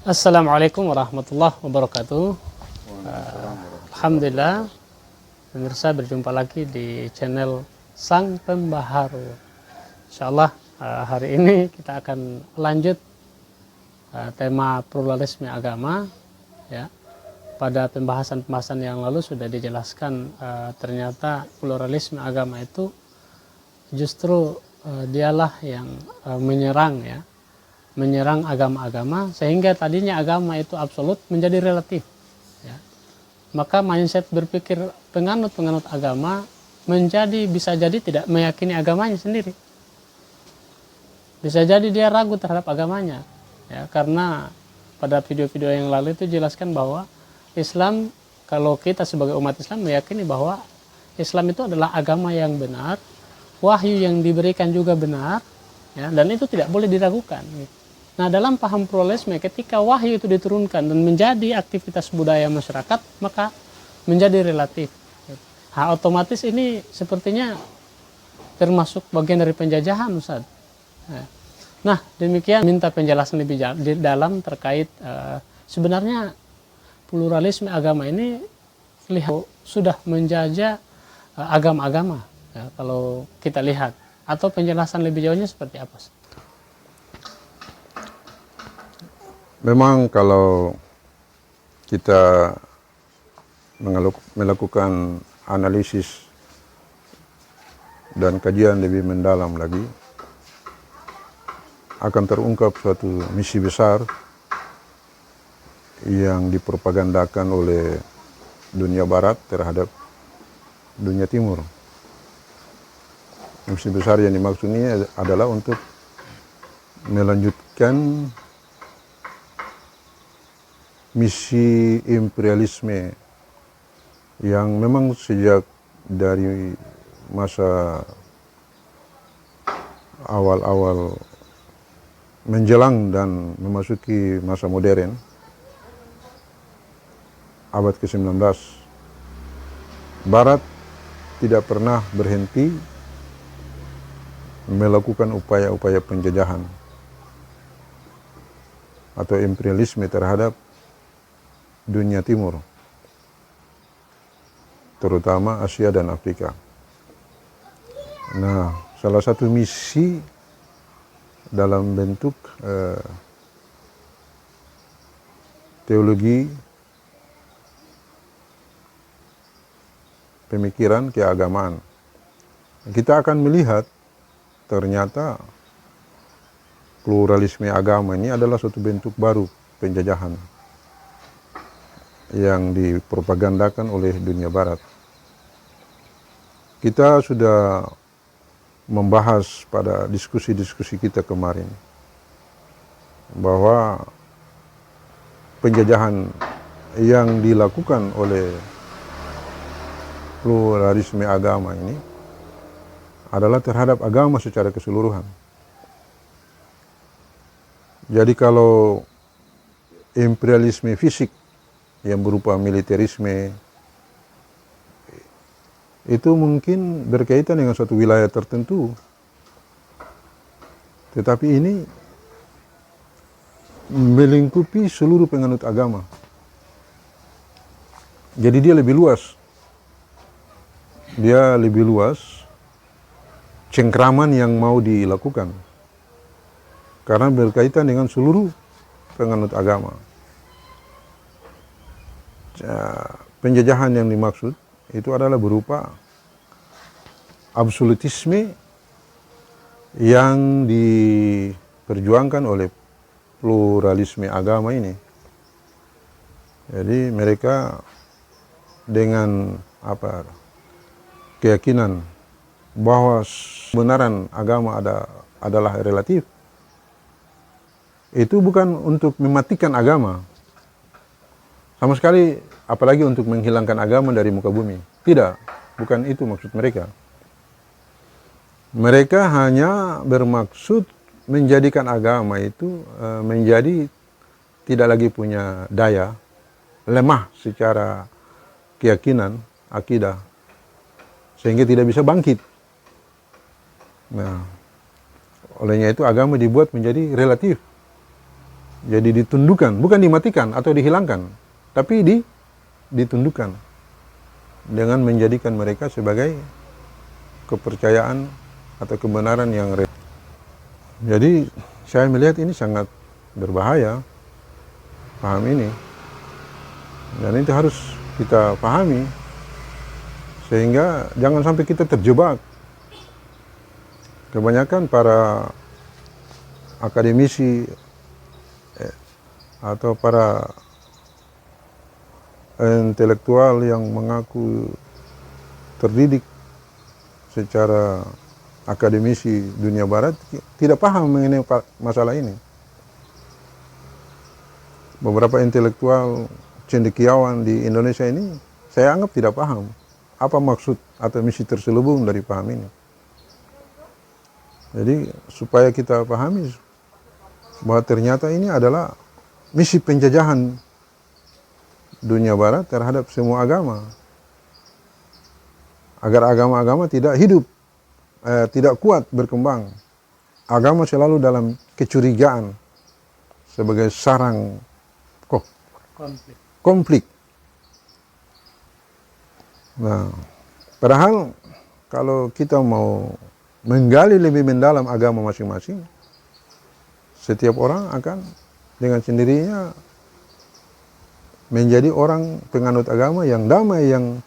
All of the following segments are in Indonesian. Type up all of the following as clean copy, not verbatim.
Assalamualaikum warahmatullahi wabarakatuh. Alhamdulillah, pemirsa berjumpa lagi di channel Sang Pembaharu. Insyaallah hari ini kita akan lanjut tema pluralisme agama. Ya, pada pembahasan yang lalu sudah dijelaskan ternyata pluralisme agama itu justru dialah yang menyerang agama-agama, sehingga tadinya agama itu absolut menjadi relatif, ya. Maka mindset berpikir penganut agama bisa jadi tidak meyakini agamanya sendiri, bisa jadi dia ragu terhadap agamanya, ya, karena pada video-video yang lalu itu jelaskan bahwa Islam, kalau kita sebagai umat Islam meyakini bahwa Islam itu adalah agama yang benar, wahyu yang diberikan juga benar, ya, dan itu tidak boleh diragukan. Nah, dalam paham pluralisme, ketika wahyu itu diturunkan dan menjadi aktivitas budaya masyarakat, maka menjadi relatif. Otomatis ini sepertinya termasuk bagian dari penjajahan, Ustaz. Nah, demikian minta penjelasan lebih dalam terkait sebenarnya pluralisme agama ini sudah menjajah agama-agama, ya, kalau kita lihat, atau penjelasan lebih jauhnya seperti apa, Ustaz? Memang kalau kita melakukan analisis dan kajian lebih mendalam lagi, akan terungkap suatu misi besar yang dipropagandakan oleh dunia barat terhadap dunia timur. Misi besar yang dimaksud ini adalah untuk melanjutkan misi imperialisme yang memang sejak dari masa awal-awal menjelang dan memasuki masa modern abad ke-19, Barat tidak pernah berhenti melakukan upaya-upaya penjajahan atau imperialisme terhadap dunia timur, terutama Asia dan Afrika. Nah, salah satu misi dalam bentuk teologi pemikiran keagamaan, kita akan melihat ternyata pluralisme agama ini adalah suatu bentuk baru penjajahan yang dipropagandakan oleh dunia barat. Kita sudah membahas pada diskusi-diskusi kita kemarin bahwa penjajahan yang dilakukan oleh pluralisme agama ini adalah terhadap agama secara keseluruhan. Jadi kalau imperialisme fisik yang berupa militerisme itu mungkin berkaitan dengan suatu wilayah tertentu, tetapi ini melingkupi seluruh penganut agama. Jadi dia lebih luas cengkraman yang mau dilakukan karena berkaitan dengan seluruh penganut agama. Penjajahan yang dimaksud itu adalah berupa absolutisme yang diperjuangkan oleh pluralisme agama ini. Jadi mereka dengan keyakinan bahwa kebenaran agama adalah relatif, itu bukan untuk mematikan agama sama sekali, apalagi untuk menghilangkan agama dari muka bumi. Tidak, bukan itu maksud mereka. Mereka hanya bermaksud menjadikan agama itu menjadi tidak lagi punya daya, lemah secara keyakinan, akidah, sehingga tidak bisa bangkit. Nah, olehnya itu agama dibuat menjadi relatif. Jadi ditundukkan, bukan dimatikan atau dihilangkan, tapi ditundukkan dengan menjadikan mereka sebagai kepercayaan atau kebenaran yang real. Jadi saya melihat ini sangat berbahaya, paham ini. Dan itu harus kita pahami, sehingga jangan sampai kita terjebak. Kebanyakan para akademisi atau para intelektual yang mengaku terdidik secara akademisi dunia barat tidak paham mengenai masalah ini. Beberapa intelektual cendekiawan di Indonesia ini saya anggap tidak paham apa maksud atau misi terselubung dari paham ini. Jadi supaya kita pahami bahwa ternyata ini adalah misi penjajahan dunia barat terhadap semua agama, agar agama-agama tidak hidup, tidak kuat berkembang. Agama selalu dalam kecurigaan sebagai sarang konflik. Nah, padahal kalau kita mau menggali lebih mendalam agama masing-masing, setiap orang akan dengan sendirinya menjadi orang penganut agama yang damai, yang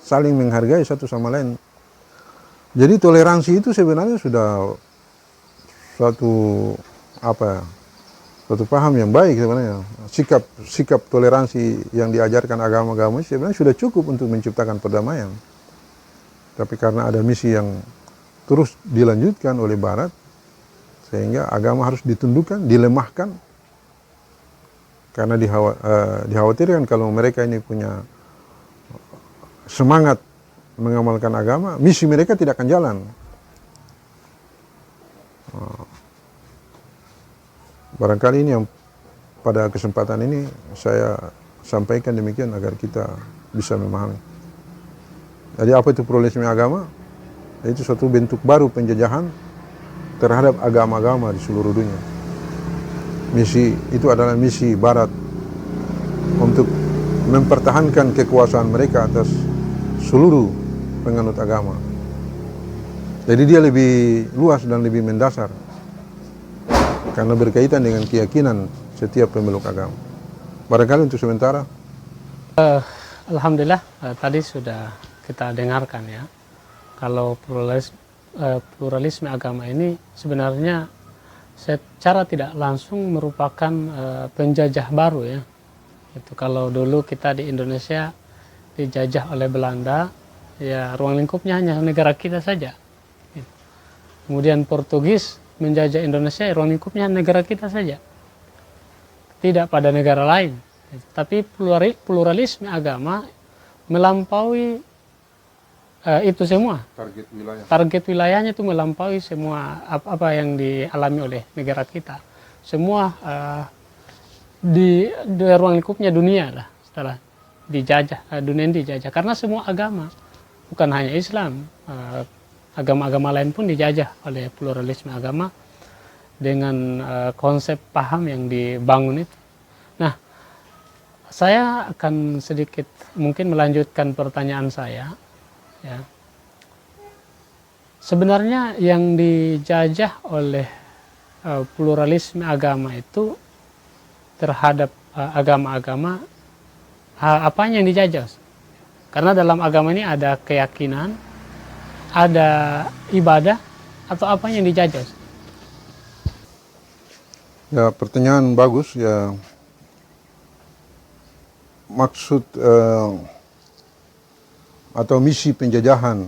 saling menghargai satu sama lain. Jadi toleransi itu sebenarnya sudah suatu paham yang baik sebenarnya. Sikap toleransi yang diajarkan agama-agama sebenarnya sudah cukup untuk menciptakan perdamaian. Tapi karena ada misi yang terus dilanjutkan oleh Barat, sehingga agama harus ditundukkan, dilemahkan, karena dikhawatirkan kalau mereka ini punya semangat mengamalkan agama, misi mereka tidak akan jalan. Barangkali ini yang pada kesempatan ini saya sampaikan demikian agar kita bisa memahami. Jadi apa itu pluralisme agama? Itu suatu bentuk baru penjajahan terhadap agama-agama di seluruh dunia. Misi itu adalah misi Barat untuk mempertahankan kekuasaan mereka atas seluruh penganut agama. Jadi dia lebih luas dan lebih mendasar karena berkaitan dengan keyakinan setiap pemeluk agama. Barangkali untuk sementara. Alhamdulillah tadi sudah kita dengarkan ya, kalau pluralisme agama ini sebenarnya secara tidak langsung merupakan penjajah baru ya. Itu kalau dulu kita di Indonesia dijajah oleh Belanda, ya ruang lingkupnya hanya negara kita saja. Kemudian Portugis menjajah Indonesia, ruang lingkupnya negara kita saja, tidak pada negara lain. Tapi pluralisme agama melampaui itu semua. Target wilayahnya itu melampaui semua apa yang dialami oleh negara kita. Semua di ruang lingkupnya dunia lah setelah dijajah, dunia ini dijajah. Karena semua agama, bukan hanya Islam, agama-agama lain pun dijajah oleh pluralisme agama dengan konsep paham yang dibangun itu. Nah, saya akan sedikit mungkin melanjutkan pertanyaan saya. Ya. Sebenarnya yang dijajah oleh pluralisme agama itu terhadap agama-agama, apanya yang dijajah? Karena dalam agama ini ada keyakinan, ada ibadah, atau apa yang dijajah? Ya, pertanyaan bagus ya. Maksud atau misi penjajahan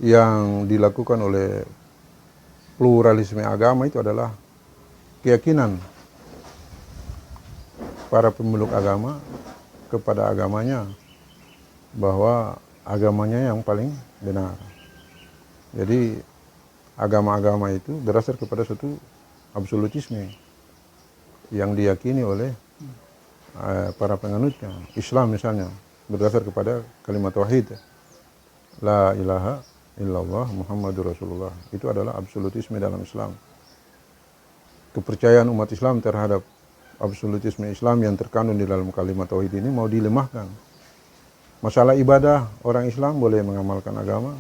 yang dilakukan oleh pluralisme agama itu adalah keyakinan para pemeluk agama kepada agamanya bahwa agamanya yang paling benar. Jadi agama-agama itu berasal kepada suatu absolutisme yang diyakini oleh para penganutnya. Islam misalnya berdasar kepada kalimat tauhid, la ilaha illallah Muhammadur Rasulullah. Itu adalah absolutisme dalam Islam. Kepercayaan umat Islam terhadap absolutisme Islam yang terkandung di dalam kalimat tauhid ini mau dilemahkan. Masalah ibadah, orang Islam boleh mengamalkan agama,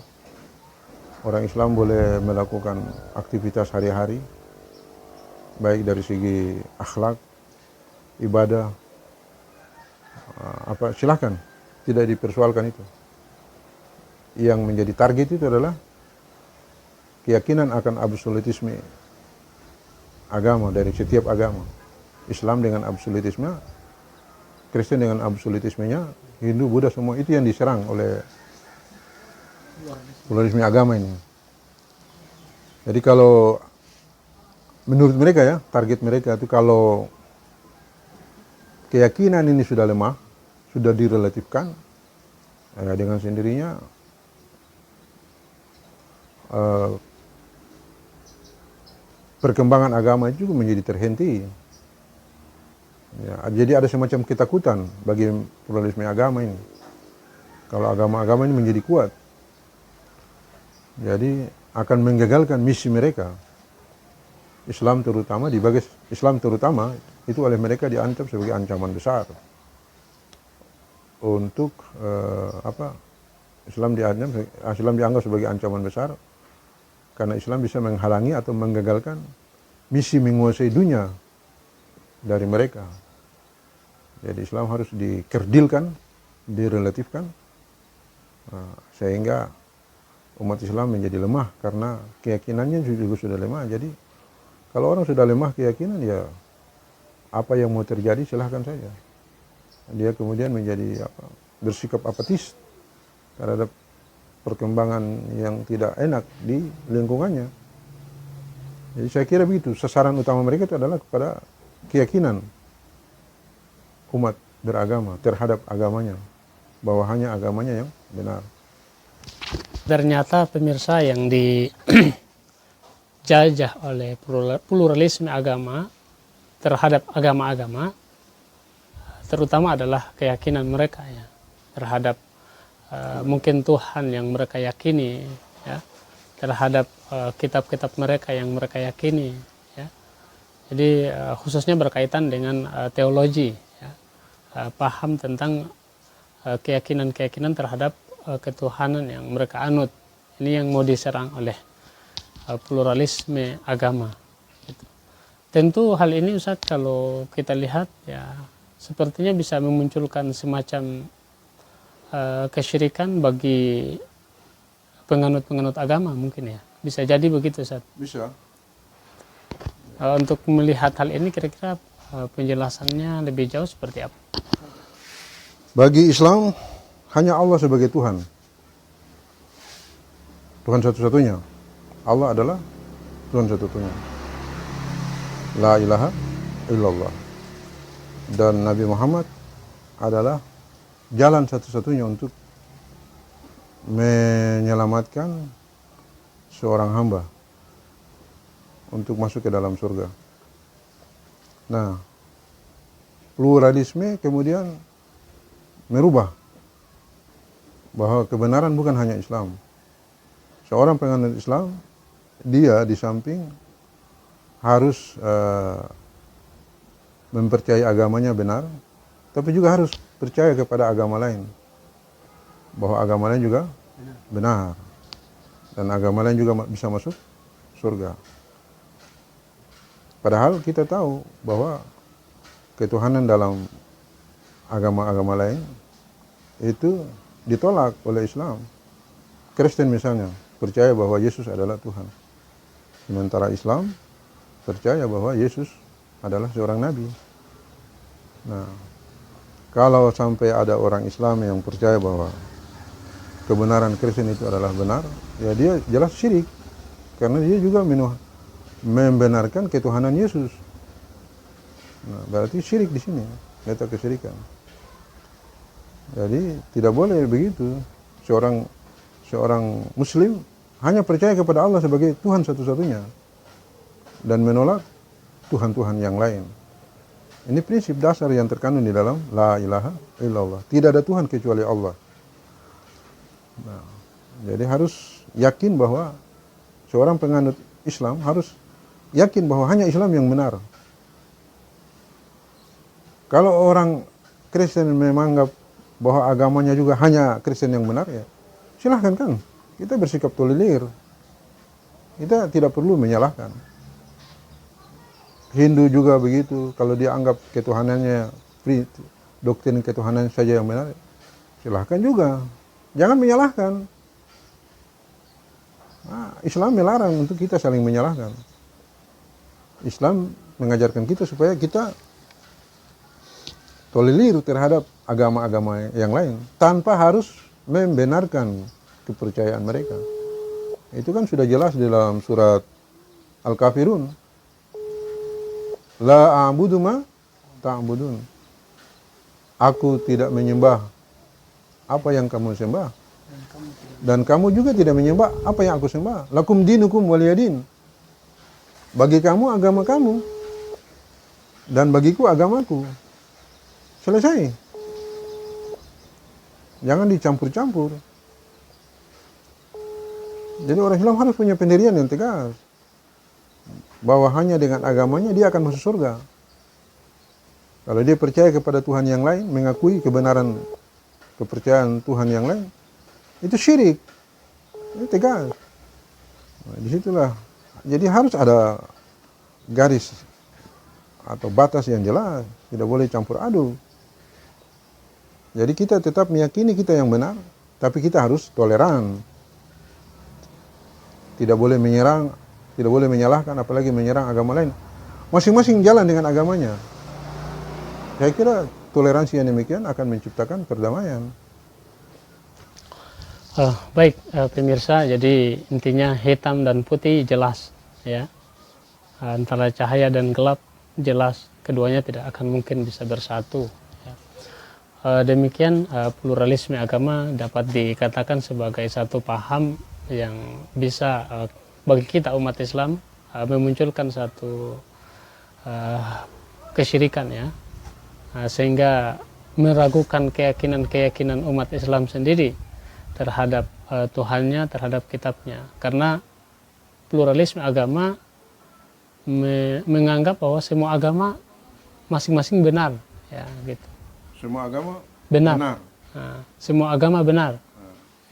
orang Islam boleh melakukan aktivitas hari-hari, baik dari segi akhlak, ibadah, silahkan, tidak dipersoalkan itu. Yang menjadi target itu adalah keyakinan akan absolutisme agama dari setiap agama. Islam dengan absolutisme, Kristen dengan absolutismenya, Hindu, Buddha, semua itu yang diserang oleh pluralisme agama ini. Jadi kalau menurut mereka ya, target mereka itu kalau keyakinan ini sudah lemah, sudah direlatifkan, ya dengan sendirinya perkembangan agama itu juga menjadi terhenti. Ya, jadi ada semacam ketakutan bagi pluralisme agama ini. Kalau agama-agama ini menjadi kuat, jadi akan menggagalkan misi mereka. Islam terutama itu oleh mereka diancam sebagai ancaman besar untuk Islam dianggap sebagai ancaman besar karena Islam bisa menghalangi atau menggagalkan misi menguasai dunia dari mereka. Jadi Islam harus dikerdilkan, direlatifkan, sehingga umat Islam menjadi lemah karena keyakinannya juga sudah lemah. Jadi kalau orang sudah lemah keyakinan, ya apa yang mau terjadi silahkan saja. Dia kemudian menjadi bersikap apatis terhadap perkembangan yang tidak enak di lingkungannya. Jadi saya kira begitu, sasaran utama mereka itu adalah kepada keyakinan umat beragama terhadap agamanya, bahwa hanya agamanya yang benar. Ternyata pemirsa yang dijajah oleh pluralisme agama terhadap agama-agama, terutama adalah keyakinan mereka ya terhadap mungkin Tuhan yang mereka yakini, ya, terhadap kitab-kitab mereka yang mereka yakini, ya. Jadi khususnya berkaitan dengan teologi, ya, paham tentang keyakinan-keyakinan terhadap ketuhanan yang mereka anut. Ini yang mau diserang oleh pluralisme agama. Gitu. Tentu hal ini Ustaz kalau kita lihat ya sepertinya bisa memunculkan semacam kesyirikan bagi penganut-penganut agama mungkin ya. Bisa jadi begitu Ustaz. Bisa. Untuk melihat hal ini kira-kira penjelasannya lebih jauh seperti apa? Bagi Islam hanya Allah sebagai Tuhan. Tuhan satu-satunya. Allah adalah Tuhan satu-satunya. La ilaha illallah. Dan Nabi Muhammad adalah jalan satu-satunya untuk menyelamatkan seorang hamba untuk masuk ke dalam surga. Nah, pluralisme kemudian merubah bahwa kebenaran bukan hanya Islam. Seorang penganut Islam, dia di samping harus mempercayai agamanya benar, tapi juga harus percaya kepada agama lain, bahwa agama lain juga benar, dan agama lain juga bisa masuk surga. Padahal kita tahu bahwa ketuhanan dalam agama-agama lain itu ditolak oleh Islam. Kristen misalnya percaya bahwa Yesus adalah Tuhan, sementara Islam percaya bahwa Yesus adalah seorang nabi. Nah, kalau sampai ada orang Islam yang percaya bahwa kebenaran Kristen itu adalah benar, ya dia jelas syirik, karena dia juga membenarkan ketuhanan Yesus. Nah, berarti syirik di sini, letak kesyirikan. Jadi tidak boleh begitu. Seorang Muslim hanya percaya kepada Allah sebagai Tuhan satu-satunya dan menolak Tuhan-Tuhan yang lain. Ini prinsip dasar yang terkandung di dalam La ilaha illallah. Tidak ada Tuhan kecuali Allah. Nah, jadi harus yakin bahwa seorang penganut Islam harus yakin bahwa hanya Islam yang benar. Kalau orang Kristen menganggap bahwa agamanya juga hanya Kristen yang benar, ya silahkan kan. Kita bersikap tolerir. Kita tidak perlu menyalahkan. Hindu juga begitu. Kalau dia anggap ketuhanannya, doktrin ketuhanan saja yang benar, silahkan juga. Jangan menyalahkan. Nah, Islam melarang untuk kita saling menyalahkan. Islam mengajarkan kita supaya kita tolerir terhadap agama-agama yang lain tanpa harus membenarkan kepercayaan mereka. Itu kan sudah jelas di dalam surat Al-Kafirun. La a'budu ma ta'budun. Aku tidak menyembah apa yang kamu sembah. Dan kamu juga tidak menyembah apa yang aku sembah. Lakum dinukum waliyadin. Bagi kamu agama kamu. Dan bagiku agamaku. Selesai. Jangan dicampur-campur. Jadi orang Islam harus punya pendirian yang tegas. Bahwa hanya dengan agamanya dia akan masuk surga. Kalau dia percaya kepada Tuhan yang lain, mengakui kebenaran kepercayaan Tuhan yang lain, itu syirik. Itu tegas. Nah, disitulah. Jadi harus ada garis atau batas yang jelas. Tidak boleh campur aduk. Jadi kita tetap meyakini kita yang benar, tapi kita harus toleran. Tidak boleh menyerang, tidak boleh menyalahkan, apalagi menyerang agama lain. Masing-masing jalan dengan agamanya. Saya kira toleransi yang demikian akan menciptakan perdamaian. Baik pemirsa, jadi intinya hitam dan putih jelas, ya. Antara cahaya dan gelap jelas, keduanya tidak akan mungkin bisa bersatu. Demikian pluralisme agama dapat dikatakan sebagai satu paham yang bisa bagi kita umat Islam memunculkan satu kesyirikan, ya, sehingga meragukan keyakinan umat Islam sendiri terhadap Tuhannya, terhadap kitabnya, karena pluralisme agama menganggap bahwa semua agama masing-masing benar, ya, gitu. Semua agama benar. Nah, semua agama benar.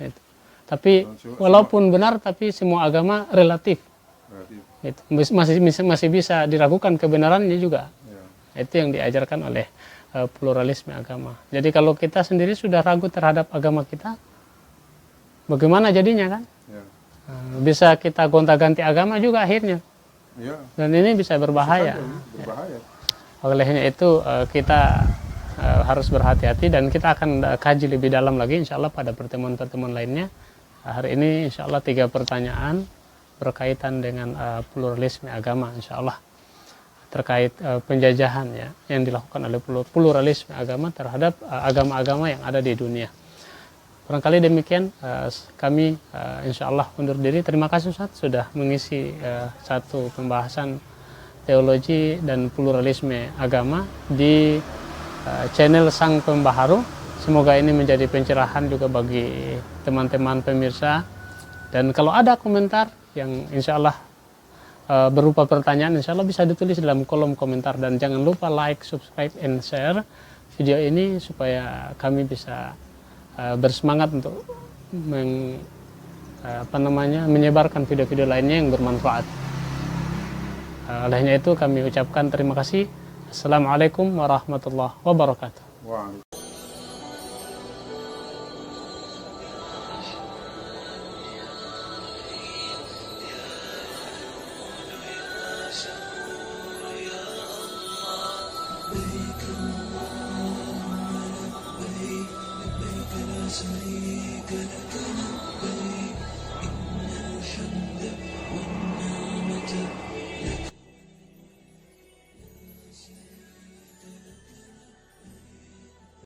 Gitu. Tapi walaupun benar, tapi semua agama relatif. Gitu. Masih bisa diragukan kebenarannya juga. Ya. Itu yang diajarkan oleh pluralisme agama. Jadi kalau kita sendiri sudah ragu terhadap agama kita, bagaimana jadinya kan? Ya. Bisa kita gonta-ganti agama juga akhirnya. Ya. Dan ini bisa berbahaya. Ya. Olehnya itu kita harus berhati-hati, dan kita akan kaji lebih dalam lagi insya Allah pada pertemuan-pertemuan lainnya. Hari ini insya Allah 3 pertanyaan berkaitan dengan pluralisme agama, insya Allah, terkait penjajahan, ya, yang dilakukan oleh pluralisme agama terhadap agama-agama yang ada di dunia. Barangkali demikian kami insya Allah undur diri. Terima kasih Ustaz sudah mengisi satu pembahasan teologi dan pluralisme agama di channel Sang Pembaharu. Semoga ini menjadi pencerahan juga bagi teman-teman pemirsa. Dan kalau ada komentar yang insya Allah berupa pertanyaan, insya Allah bisa ditulis dalam kolom komentar. Dan jangan lupa like, subscribe, and share video ini supaya kami bisa bersemangat untuk menyebarkan video-video lainnya yang bermanfaat. Olehnya itu kami ucapkan terima kasih. Assalamualaikum warahmatullahi wabarakatuh.